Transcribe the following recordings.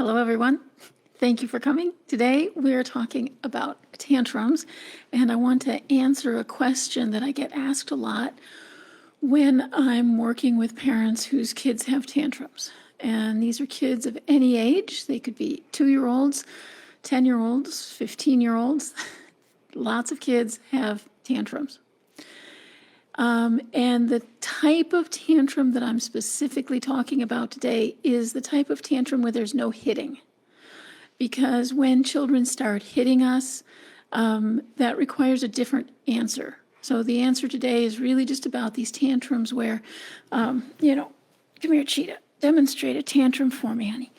Hello, everyone. Thank you for coming. Today, we are talking about tantrums, and I want to answer a question that I get asked a lot when I'm working with parents whose kids have tantrums. And these are kids of any age. They could be 2-year-olds, 10-year-olds, 15-year-olds. Lots of kids have tantrums. And the type of tantrum that I'm specifically talking about today is the type of tantrum where there's no hitting. Because when children start hitting us, that requires a different answer. So the answer today is really just about these tantrums where, come here, Cheetah, demonstrate a tantrum for me, honey.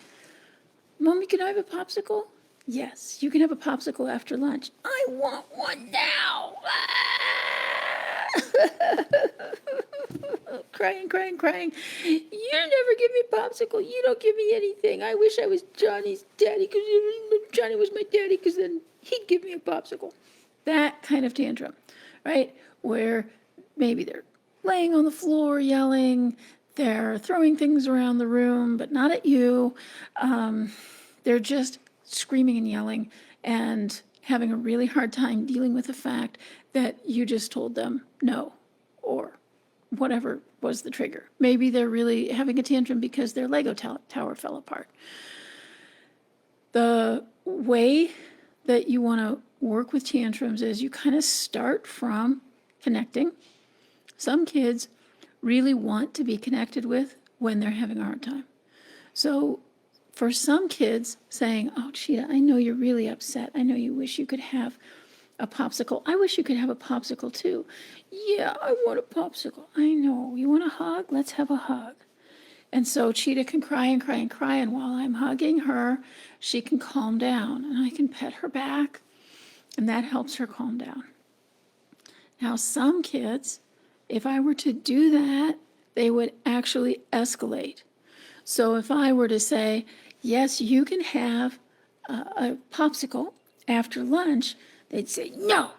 Mommy, can I have a popsicle? Yes, you can have a popsicle after lunch. I want one now. Crying. You never give me a popsicle. You don't give me anything. I wish I was Johnny's daddy because Johnny was my daddy because then he'd give me a popsicle. That kind of tantrum, right? Where maybe they're laying on the floor yelling, they're throwing things around the room, but not at you. They're just screaming and yelling and having a really hard time dealing with the fact that you just told them no, or whatever was the trigger. Maybe they're really having a tantrum because their Lego tower fell apart. The way that you want to work with tantrums is you kind of start from connecting. Some kids really want to be connected with when they're having a hard time. So for some kids saying, oh, Cheetah, I know you're really upset. I know you wish you could have a popsicle. I wish you could have a popsicle too. Yeah, I want a popsicle. I know. You want a hug? Let's have a hug. And so Cheetah can cry, and while I'm hugging her, she can calm down, and I can pet her back, and that helps her calm down. Now, some kids, if I were to do that, they would actually escalate. So if I were to say, yes, you can have a popsicle after lunch, they'd say, no,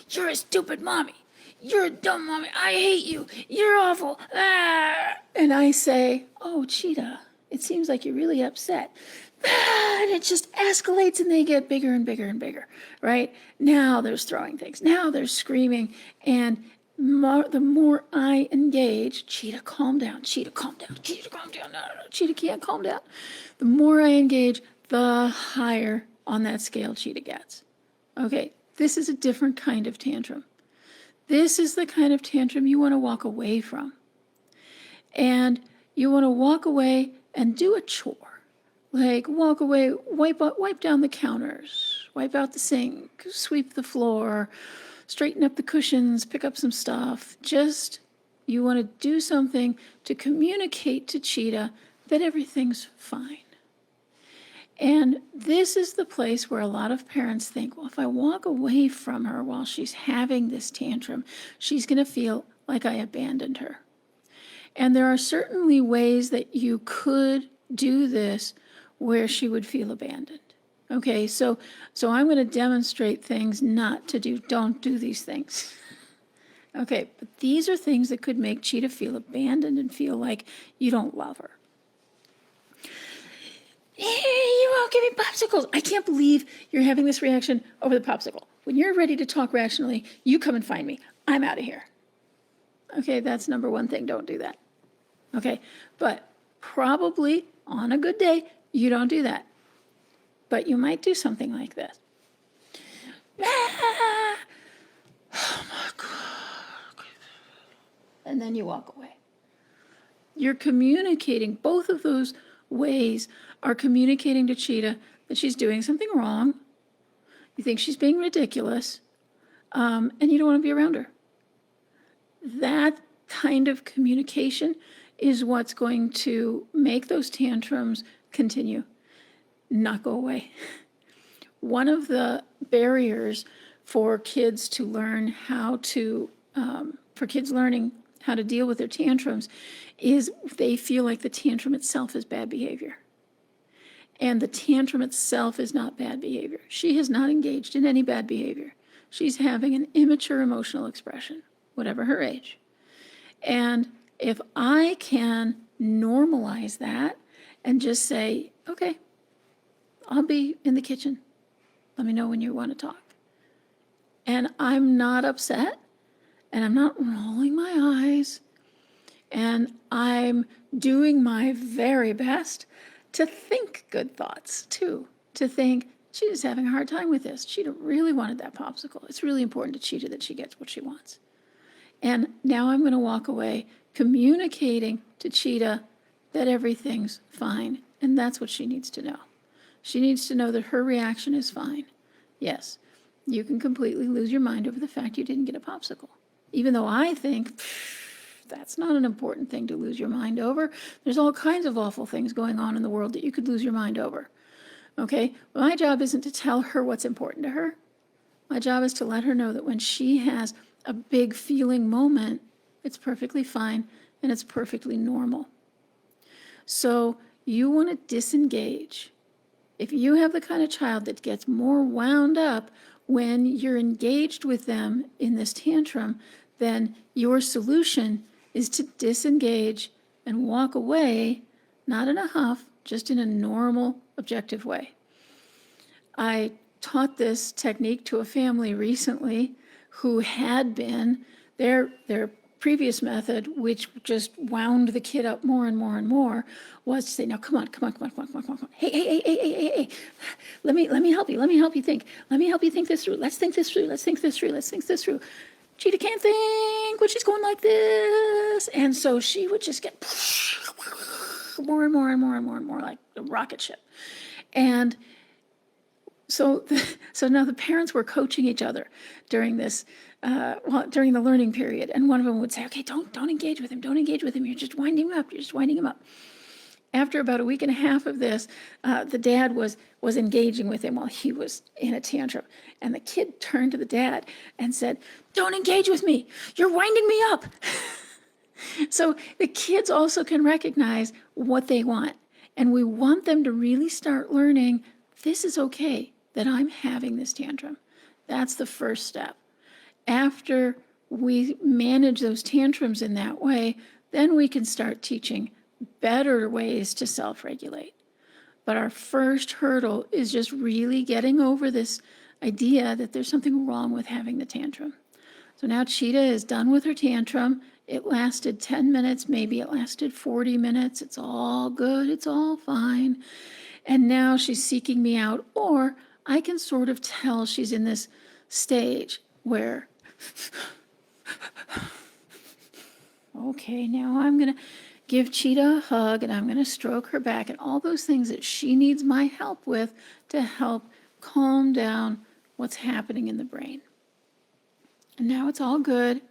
you're a stupid mommy. You're a dumb mommy. I hate you. You're awful. Ah. And I say, oh, Cheetah, it seems like you're really upset. Ah. And it just escalates and they get bigger and bigger, right? Now there's throwing things. Now there's screaming. And the more I engage, Cheetah, calm down. Cheetah, calm down. Cheetah, calm down. No. Cheetah can't calm down. The more I engage, the higher on that scale Cheetah gets. Okay, this is a different kind of tantrum. This is the kind of tantrum you want to walk away from. And you want to walk away and do a chore. Like walk away, wipe down the counters, wipe out the sink, sweep the floor, straighten up the cushions, pick up some stuff. Just, you want to do something to communicate to Cheetah that everything's fine. And this is the place where a lot of parents think, well, if I walk away from her while she's having this tantrum, she's going to feel like I abandoned her. And there are certainly ways that you could do this where she would feel abandoned. Okay, so I'm going to demonstrate things not to do. Don't do these things. Okay, but these are things that could make Cheetah feel abandoned and feel like you don't love her. You won't give me popsicles. I can't believe you're having this reaction over the popsicle. When you're ready to talk rationally, you come and find me. I'm out of here. Okay, that's number one thing. Don't do that. Okay, but probably on a good day, you don't do that. But you might do something like this. Ah! Oh my God. And then you walk away. You're communicating. Both of those ways are communicating to Cheetah that she's doing something wrong. You think she's being ridiculous, and you don't want to be around her. That kind of communication is what's going to make those tantrums continue, not go away. One of the barriers for kids to learn how to, learning how to deal with their tantrums is they feel like the tantrum itself is bad behavior. And the tantrum itself is not bad behavior. She has not engaged in any bad behavior. She's having an immature emotional expression, whatever her age. And if I can normalize that and just say, okay, I'll be in the kitchen. Let me know when you want to talk. And I'm not upset, and I'm not rolling my eyes, and I'm doing my very best to think good thoughts, too. To think, Cheetah's having a hard time with this. Cheetah really wanted that popsicle. It's really important to Cheetah that she gets what she wants. And now I'm going to walk away communicating to Cheetah that everything's fine. And that's what she needs to know. She needs to know that her reaction is fine. Yes, you can completely lose your mind over the fact you didn't get a popsicle. Even though I think that's not an important thing to lose your mind over. There's all kinds of awful things going on in the world that you could lose your mind over. Okay? My job isn't to tell her what's important to her. My job is to let her know that when she has a big feeling moment, it's perfectly fine and it's perfectly normal. So you want to disengage. If you have the kind of child that gets more wound up when you're engaged with them in this tantrum, then your solution is to disengage and walk away, not in a huff, just in a normal, objective way. I taught this technique to a family recently who had been, their previous method, which just wound the kid up more and more and more, was to say, now come on. Hey. Let me help you. Let me help you think. Let me help you think this through. Let's think this through. Cheetah can't think when she's going like this. And so she would just get more and more like a rocket ship. And so now the parents were coaching each other during this, during the learning period. And one of them would say, okay, don't engage with him. Don't engage with him. You're just winding him up. After about a week and a half of this, the dad was engaging with him while he was in a tantrum. And the kid turned to the dad and said, don't engage with me. You're winding me up. So the kids also can recognize what they want. And we want them to really start learning, this is okay that I'm having this tantrum. That's the first step. After we manage those tantrums in that way, then we can start teaching better ways to self-regulate. But our first hurdle is just really getting over this idea that there's something wrong with having the tantrum. So now Cheetah is done with her tantrum. It lasted 10 minutes, maybe it lasted 40 minutes. It's all good, it's all fine. And now she's seeking me out, or I can sort of tell she's in this stage where, okay, now I'm going to give Cheetah a hug and I'm going to stroke her back and all those things that she needs my help with to help calm down what's happening in the brain. And now it's all good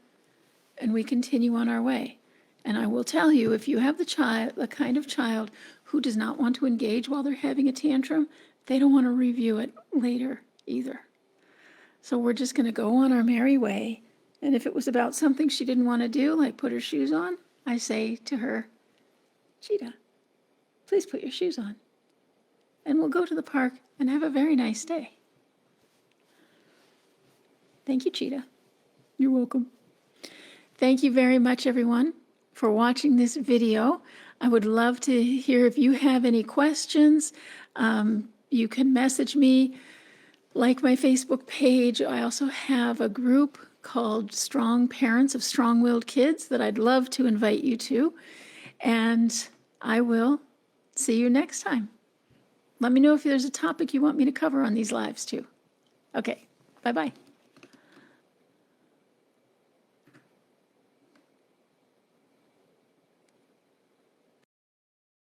and we continue on our way. And I will tell you, if you have the kind of child who does not want to engage while they're having a tantrum, they don't want to review it later either. So we're just going to go on our merry way. And if it was about something she didn't want to do, like put her shoes on, I say to her, Cheetah, please put your shoes on. And we'll go to the park and have a very nice day. Thank you, Cheetah. You're welcome. Thank you very much, everyone, for watching this video. I would love to hear if you have any questions. You can message me, like my Facebook page. I also have a group called Strong Parents of Strong-Willed Kids that I'd love to invite you to. And I will see you next time. Let me know if there's a topic you want me to cover on these lives too. Okay, bye-bye.